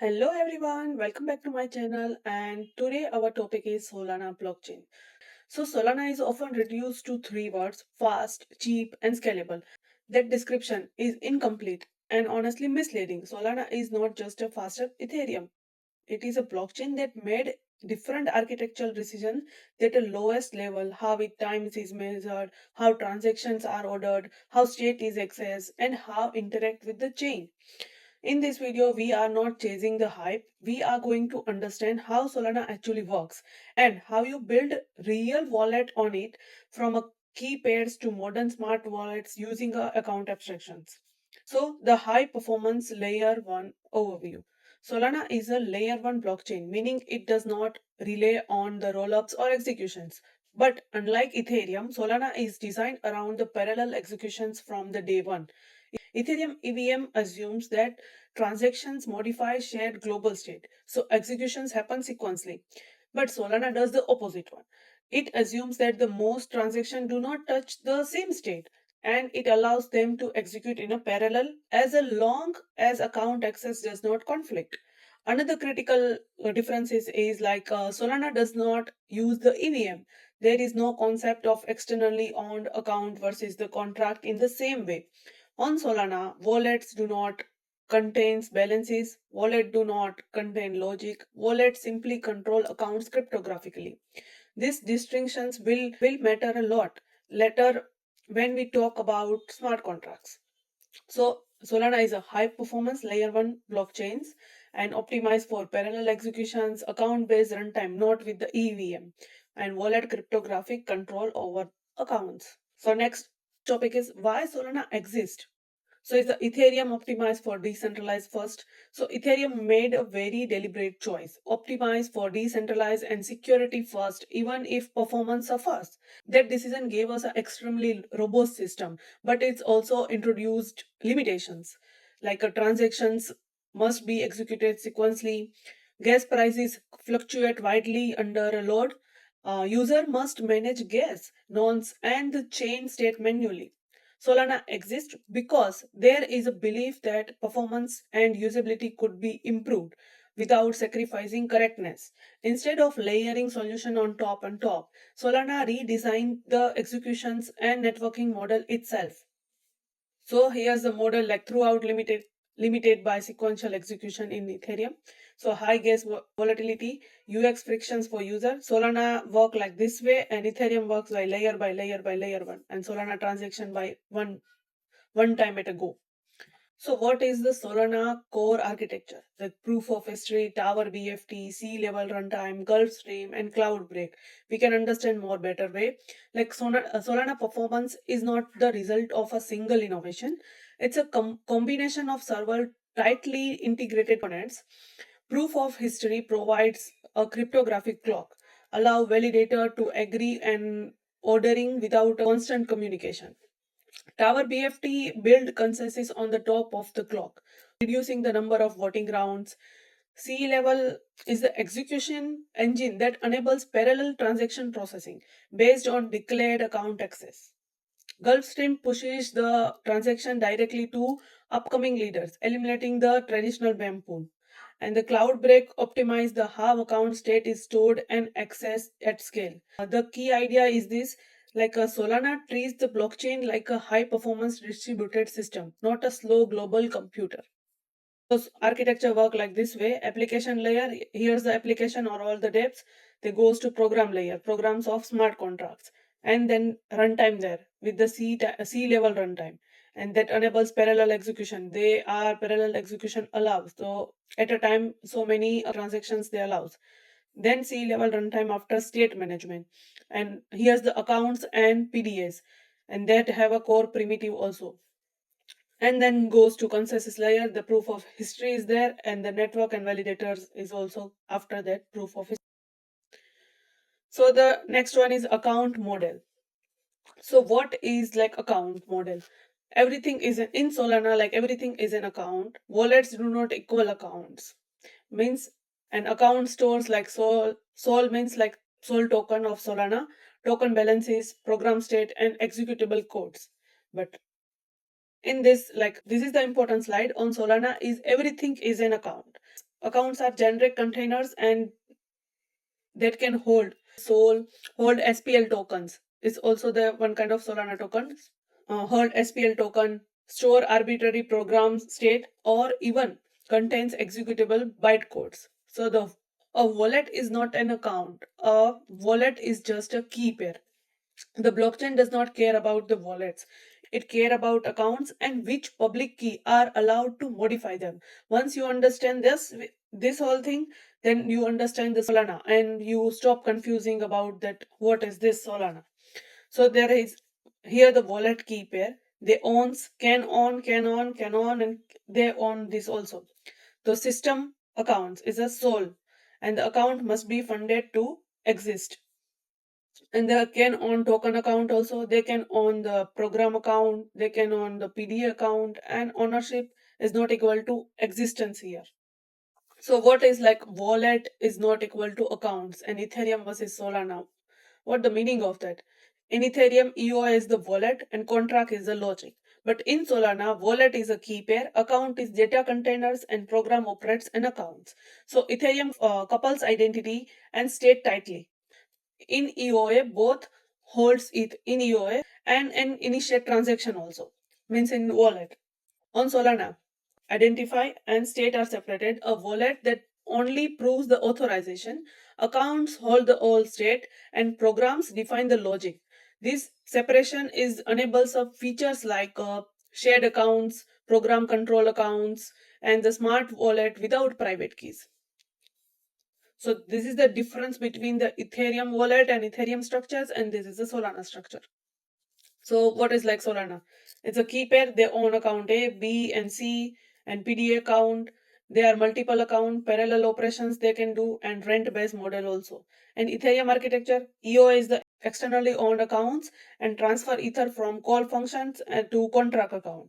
Hello everyone, welcome back to my channel, and today our topic is Solana blockchain. So Solana is often reduced to three words: fast, cheap and scalable. That description is incomplete and honestly misleading. Solana is not just a faster Ethereum. It is a blockchain that made different architectural decisions at the lowest level: how it times is measured, how transactions are ordered, how state is accessed, and how interact with the chain. In this video, we are not chasing the hype. We are going to understand how Solana actually works and how you build real wallet on it, from a key pairs to modern smart wallets using account abstractions. So the high performance layer 1 overview. Solana is a layer 1 blockchain, meaning it does not rely on the rollups or executions. But unlike Ethereum, Solana is designed around the parallel executions from the day one. Ethereum EVM assumes that transactions modify shared global state, so executions happen sequentially. But Solana does the opposite one. It assumes that the most transactions do not touch the same state, and it allows them to execute in a parallel as long as account access does not conflict. Another critical difference is Solana does not use the EVM. There is no concept of externally owned account versus the contract in the same way. On Solana, wallets do not contain balances, wallets do not contain logic, wallets simply control accounts cryptographically. These distinctions will matter a lot later when we talk about smart contracts. So Solana is a high performance layer 1 blockchains and optimized for parallel executions, account based runtime, not with the EVM, and wallet cryptographic control over accounts. So next topic is why Solana exists. So it's the Ethereum optimized for decentralized first. So Ethereum made a very deliberate choice: optimize for decentralized and security first, even if performance suffers. That decision gave us an extremely robust system, but it's also introduced limitations, like transactions must be executed sequentially, gas prices fluctuate widely under a load, user must manage gas, nonce, and the chain state manually. Solana exists because there is a belief that performance and usability could be improved without sacrificing correctness. Instead of layering solution on top and top, Solana redesigned the executions and networking model itself. So here's the model, like throughout limited by sequential execution in Ethereum. So high gas volatility, UX frictions for user. Solana work like this way, and Ethereum works by layer by layer by layer one, and Solana transaction by one time at a go. So what is the Solana core architecture? The proof of history, Tower BFT, Sealevel runtime, Gulfstream, and Cloudbreak. We can understand more better way. Like Solana performance is not the result of a single innovation. It's a combination of several tightly integrated components. Proof of history provides a cryptographic clock, allow validator to agree and ordering without constant communication. Tower BFT build consensus on the top of the clock, reducing the number of voting rounds. Sealevel is the execution engine that enables parallel transaction processing based on declared account access. Gulfstream pushes the transaction directly to upcoming leaders, eliminating the traditional BAM pool. And the Cloudbreak optimize the how account state is stored and accessed at scale. The key idea is this: like a Solana treats the blockchain like a high performance distributed system, not a slow global computer. So architecture work like this way: application layer, here's the application or all the depths. They goes to program layer, programs of smart contracts, and then runtime there with the C level runtime, and that enables parallel execution. They are parallel execution allows, so at a time so many transactions they allows. Then C level runtime after state management, and here's the accounts and PDAs, and that have a core primitive also. And then goes to consensus layer, the proof of history is there, and the network and validators is also after that proof of history. So the next one is account model. So what is like account model? Everything is in Solana, like everything is an account. Wallets do not equal accounts, means an account stores like sol means like sol token of Solana, token balances, program state, and executable codes. But in this, like this is the important slide on Solana, is everything is an account. Accounts are generic containers and that can hold SPL tokens. It's also the one kind of Solana token. Hold SPL token, store arbitrary program state, or even contains executable bytecodes. So the a wallet is not an account. A wallet is just a key pair. The blockchain does not care about the wallets. It care about accounts and which public key are allowed to modify them. Once you understand this whole thing, then you understand the Solana and you stop confusing about that what is this Solana. So there is here the wallet key pair. They owns can on, and they own this also. The system accounts is a soul, and the account must be funded to exist. And they can own token account also. They can own the program account. They can own the PDA account, and ownership is not equal to existence here. So what is like wallet is not equal to accounts and Ethereum versus Solana? What the meaning of that? In Ethereum, EOI is the wallet and contract is the logic. But in Solana, wallet is a key pair, account is data containers, and program operates in accounts. So Ethereum couples identity and state tightly. In EOA, both holds it in EOA and an initiate transaction also, means in wallet. On Solana, identify and state are separated. A wallet that only proves the authorization, accounts hold the whole state, and programs define the logic. This separation is enables of features like shared accounts, program control accounts, and the smart wallet without private keys. So this is the difference between the Ethereum wallet and Ethereum structures, and this is the Solana structure. So what is like Solana? It's a key pair. They own account A, B, and C, and PDA account. They are multiple account, parallel operations they can do, and rent-based model also. And Ethereum architecture, EO is the externally owned accounts and transfer Ether from call functions to contract account.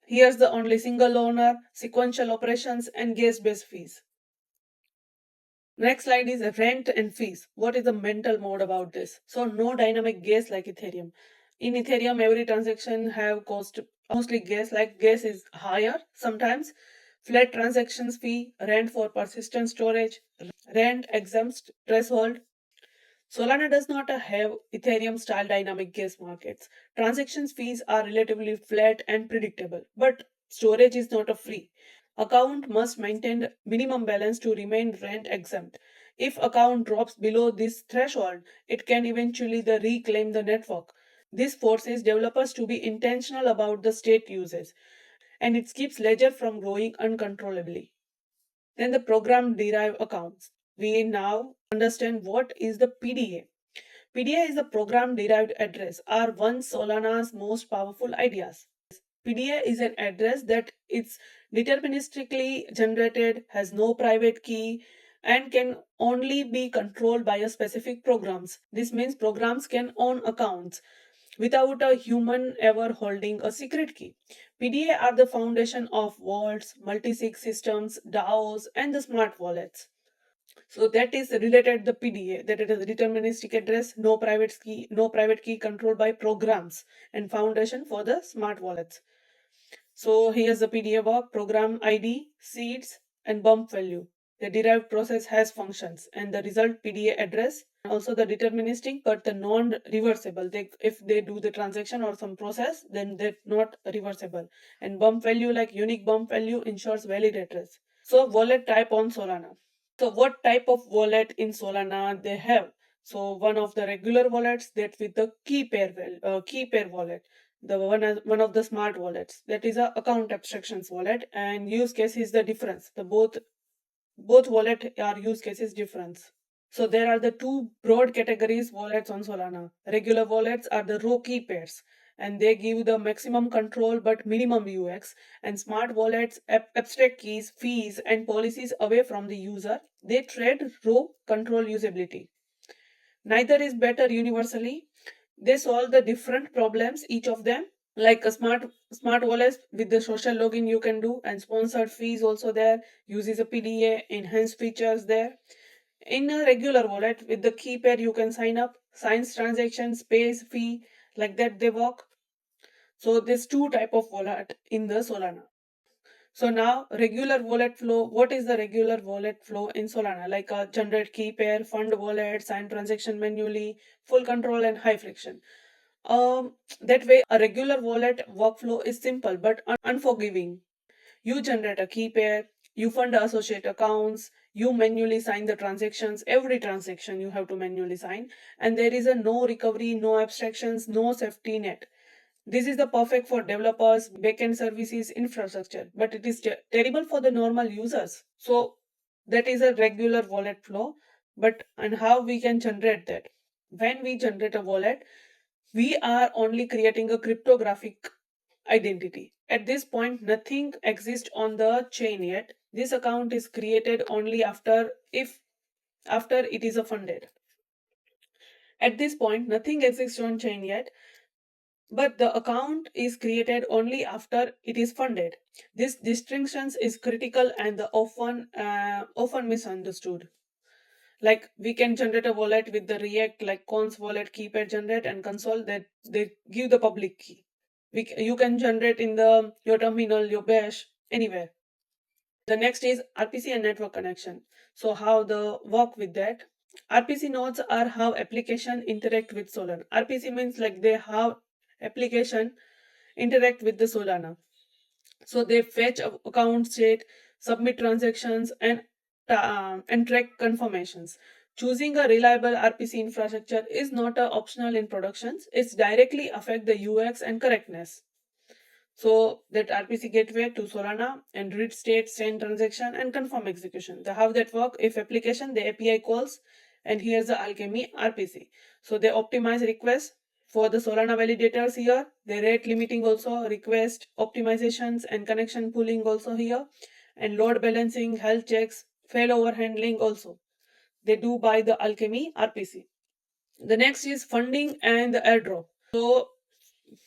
Here's the only single owner, sequential operations, and gas-based fees. Next slide is rent and fees. What is the mental mode about this? So no dynamic gas like Ethereum. In Ethereum, every transaction have cost mostly gas. Like gas is higher sometimes. Flat transactions fee, rent for persistent storage, rent exempt threshold. Solana does not have Ethereum style dynamic gas markets. Transactions fees are relatively flat and predictable, but storage is not a free. Account must maintain minimum balance to remain rent exempt. If account drops below this threshold, it can eventually reclaim the network. This forces developers to be intentional about the state uses, and it keeps ledger from growing uncontrollably. Then the program derived accounts. We now understand what is the PDA. PDA is the program derived address, are one Solana's most powerful ideas. PDA is an address that is deterministically generated, has no private key, and can only be controlled by a specific programs. This means programs can own accounts without a human ever holding a secret key. PDA are the foundation of vaults, multi-sig systems, DAOs, and the smart wallets. So that is related the PDA, that it is a deterministic address, no private key controlled by programs, and foundation for the smart wallets. So here's the PDA work, program ID, seeds, and bump value. The derived process has functions and the result PDA address, and also the deterministic but the non-reversible. If they do the transaction or some process, then they're not reversible. And bump value like unique bump value ensures valid address. So wallet type on Solana. So what type of wallet in Solana they have? So one of the regular wallets that with the key pair wallet, the one of the smart wallets that is a account abstractions wallet, and use case is the difference. The both wallet are use cases difference. So there are the two broad categories wallets on Solana. Regular wallets are the raw key pairs, and they give the maximum control but minimum UX. And smart wallets abstract keys, fees, and policies away from the user. They trade raw control usability. Neither is better universally. They solve the different problems, each of them. Like a smart wallet with the social login you can do, and sponsored fees also there, uses a PDA, enhanced features there. In a regular wallet with the key pair, you can sign up, signs transaction, space, fee, like that they work. So there's two type of wallet in the Solana. So now regular wallet flow. What is the regular wallet flow in Solana? Like generate key pair, fund wallet, sign transaction manually, full control and high friction. That way a regular wallet workflow is simple but unforgiving. You generate a key pair, you fund associate accounts, you manually sign the transactions. Every transaction you have to manually sign, and there is a no recovery, no abstractions, no safety net. This is the perfect for developers, backend services, infrastructure, but it is terrible for the normal users. So that is a regular wallet flow. But and how we can generate that? When we generate a wallet, we are only creating a cryptographic identity. At this point, nothing exists on the chain yet. This account is created only after it is funded. At this point, nothing exists on chain yet, but the account is created only after it is funded. This distinction is critical and often misunderstood. Like we can generate a wallet with the React, like cons wallet keypad generate and console, that they give the public key. You can generate in the your terminal, your bash, anywhere. The next is RPC and network connection. So how the work with that? RPC nodes are how application interact with Solana. RPC means like they have application interact with the Solana. So they fetch account state, submit transactions, and track confirmations. Choosing a reliable RPC infrastructure is not a optional in productions. It's directly affect the UX and correctness. So that RPC gateway to Solana and read state, send transaction, and confirm execution. The how that work? If application, the API calls, and here's the Alchemy RPC. So they optimize requests for the Solana validators here. They rate limiting also, request optimizations and connection pooling also here, and load balancing, health checks, failover handling also. They do by the Alchemy RPC. The next is funding and the airdrop. So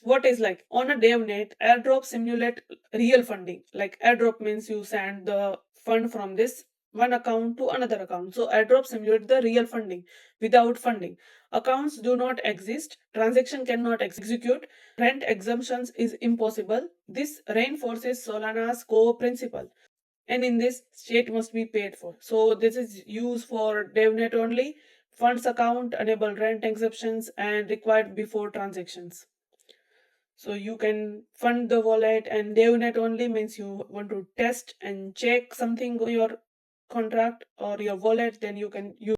what is like on a DevNet, airdrop simulate real funding. Like airdrop means you send the fund from this one account to another account. So airdrop simulate the real funding without funding. Accounts do not exist, transaction cannot execute, rent exemptions is impossible. This reinforces Solana's core principle. And in this, state must be paid for. So this is used for DevNet only. Funds account enable rent exceptions and required before transactions. So you can fund the wallet, and DevNet only means you want to test and check something on your contract or your wallet, then you can use.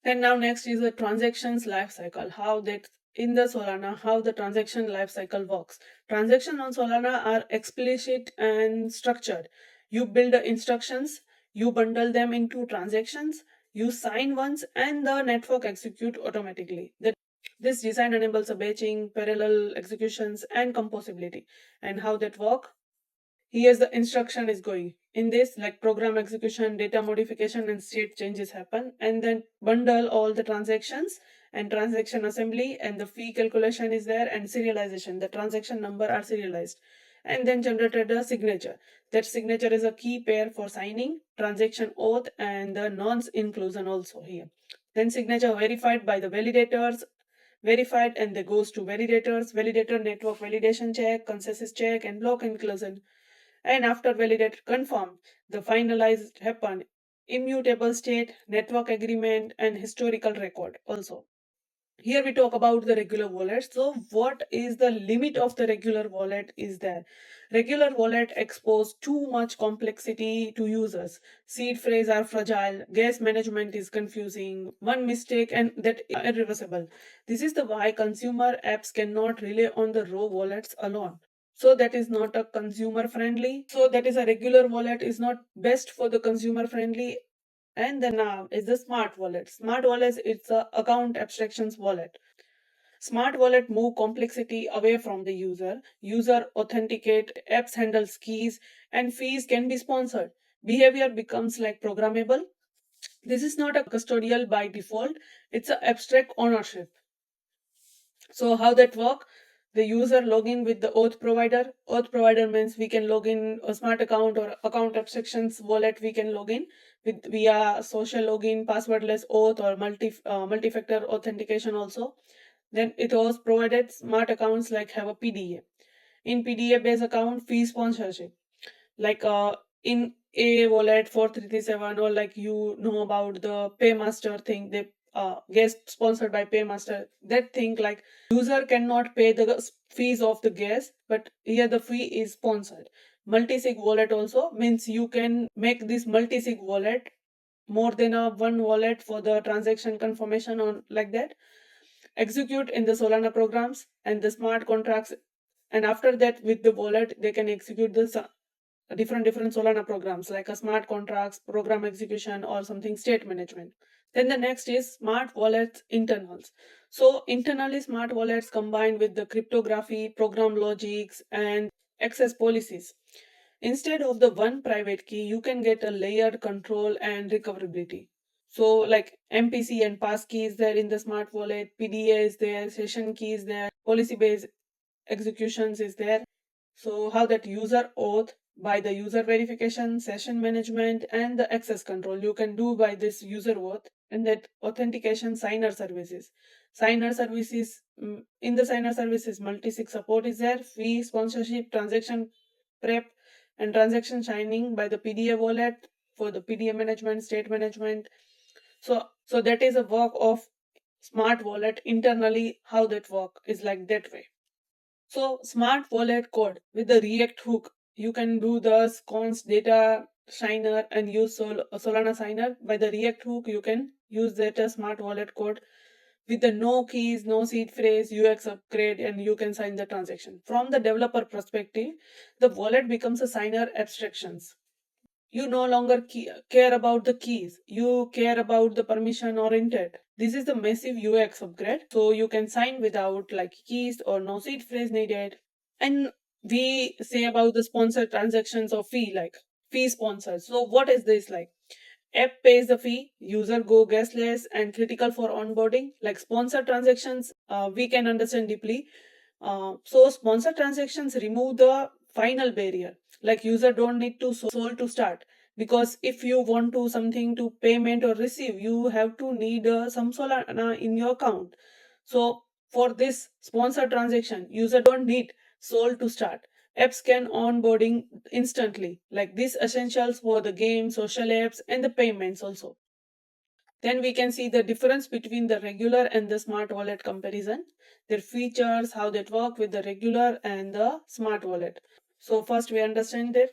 And now next is the transactions lifecycle. How that in the Solana, how the transaction lifecycle works. Transactions on Solana are explicit and structured. You build the instructions, you bundle them into transactions, you sign once, and the network execute automatically. This design enables a batching, parallel executions, and composability. And how that work? Here's the instruction is going. In this, like program execution, data modification, and state changes happen, and then bundle all the transactions and transaction assembly, and the fee calculation is there, and serialization. The transaction number are serialized, and then generated a signature. That signature is a key pair for signing, transaction oath, and the nonce inclusion also here. Then signature verified by the validators, verified, and they goes to validators, validator network validation check, consensus check, and block inclusion. And after validate confirm, the finalized happen, immutable state, network agreement, and historical record also. Here we talk about the regular wallet. So what is the limit of the regular wallet is there? Regular wallet expose too much complexity to users. Seed phrase are fragile, gas management is confusing, one mistake and that irreversible. This is the why consumer apps cannot rely on the raw wallets alone. So that is not a consumer friendly. So that is a regular wallet is not best for the consumer friendly. And then now is the smart wallet. Smart wallet, it's a account abstractions wallet. Smart wallet move complexity away from the user. User authenticate, apps handles keys, and fees can be sponsored. Behavior becomes like programmable. This is not a custodial by default. It's an abstract ownership. So how that work? The user login with the auth provider. Auth provider means we can log in a smart account or account abstractions wallet. We can log in with via social login, passwordless auth, or multi-factor authentication also. Then it was provided smart accounts like have a PDA. In PDA based account, fee sponsorship. like in a wallet 4337, or like about the paymaster thing, they guest sponsored by paymaster, that thing, like user cannot pay the fees of the guest, but here the fee is sponsored. Multi-sig wallet also means you can make this multi-sig wallet more than a one wallet for the transaction confirmation on like that, execute in the Solana programs and the smart contracts, and after that with the wallet they can execute the different Solana programs like a smart contracts, program execution, or something state management. Then the next is smart wallets internals. So internally smart wallets combined with the cryptography, program logics, and access policies. Instead of the one private key, you can get a layered control and recoverability. So like MPC and pass key is there in the smart wallet, PDA is there, session key is there, policy based executions is there. So how that user auth by the user verification, session management, and the access control you can do by this user auth, and that authentication signer services. Signer services, in the signer services, multi-sig support is there, fee, sponsorship, transaction prep, and transaction signing by the PDA wallet for the PDA management, state management. So that is a work of smart wallet internally. How that work is like that way. So smart wallet code with the React hook, you can do the sconce data signer and use Solana signer. By the React hook, you can use that smart wallet code with the no keys, no seed phrase, UX upgrade, and you can sign the transaction. From the developer perspective, the wallet becomes a signer abstractions. You no longer care about the keys, you care about the permission or intent. This is the massive UX upgrade, so you can sign without like keys or no seed phrase needed. And we say about the sponsored transactions or fee, like fee sponsored. So what is this like? App pays the fee, user go gasless and critical for onboarding. Like sponsored transactions, we can understand deeply. So sponsor transactions remove the final barrier. Like user don't need to sold to start, because if you want to something to payment or receive, you have to need some Solana in your account. So for this sponsor transaction, user don't need sold to start. Apps can onboarding instantly. Like this essentials for the game, social apps, and the payments also. Then we can see the difference between the regular and the smart wallet comparison, their features, how they work with the regular and the smart wallet. So first we understand that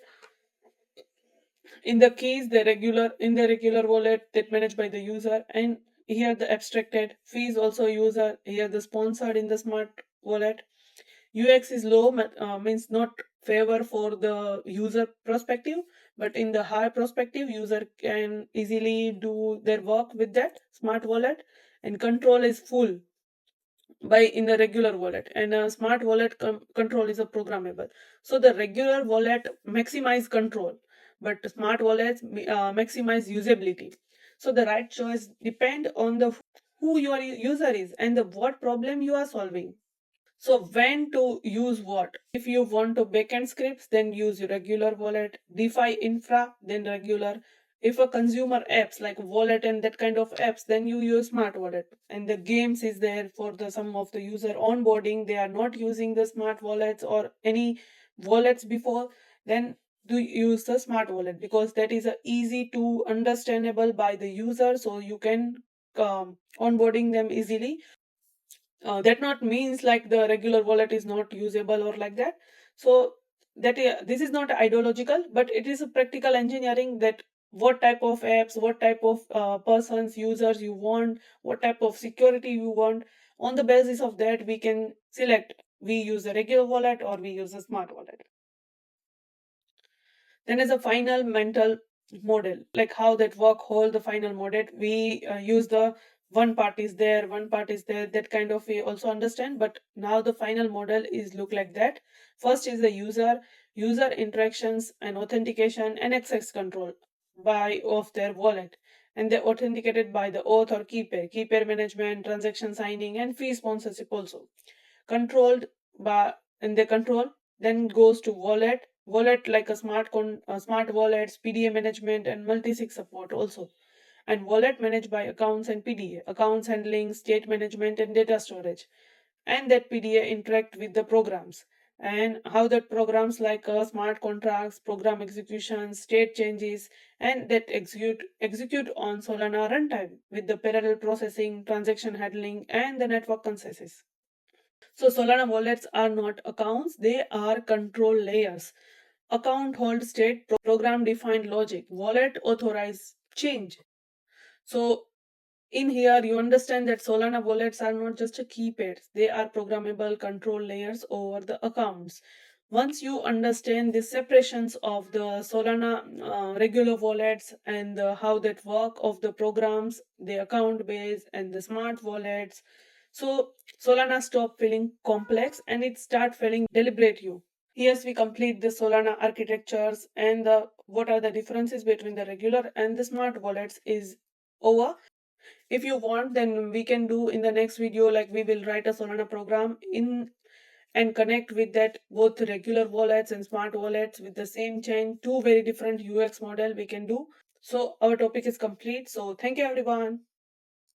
in the keys, the regular wallet that managed by the user, and here the abstracted fees also user, here the sponsored in the smart wallet. UX is low, means not favor for the user perspective, but in the high perspective, user can easily do their work with that smart wallet, and control is full by in the regular wallet, and a smart wallet control is a programmable. So the regular wallet maximize control, but smart wallets maximize usability. So the right choice depend on the who your user is and the what problem you are solving. So when to use what? If you want to backend scripts, then use your regular wallet. DeFi infra, then regular. If a consumer apps like wallet and that kind of apps, then you use smart wallet. And the games is there for the some of the user onboarding. They are not using the smart wallets or any wallets before. Then do use the smart wallet, because that is a easy to understandable by the user, so you can onboarding them easily. That not means like the regular wallet is not usable or like that. So this is not ideological, but it is a practical engineering, that what type of apps, what type of persons, users you want, what type of security you want. On the basis of that, we can select we use a regular wallet or we use a smart wallet. Then as a final mental model, like how that work whole the final model, we use the one part is there, one part is there, that kind of we also understand. But now the final model is look like that. First is the user interactions and authentication and access control by of their wallet, and they authenticated by the auth or key pair management, transaction signing, and fee sponsorship also controlled by, and the control then goes to wallet like a smart wallets, PDA management, and multi-sig support also. And wallet managed by accounts and PDA, accounts handling, state management, and data storage. And that PDA interact with the programs. and how that programs like smart contracts, program execution, state changes, and that execute on Solana runtime with the parallel processing, transaction handling, and the network consensus. So Solana wallets are not accounts, they are control layers. Account hold state, program defined logic, wallet authorize change. So in here, you understand that Solana wallets are not just a keypairs, they are programmable control layers over the accounts. Once you understand the separations of the Solana regular wallets and how that work of the programs, the account base, and the smart wallets, so Solana stop feeling complex and it start feeling deliberate you. Yes, we complete the Solana architectures and the what are the differences between the regular and the smart wallets is over. If you want, then we can do in the next video, like we will write a Solana program in and connect with that both regular wallets and smart wallets with the same chain, two very different UX model we can do. So our topic is complete. So thank you everyone.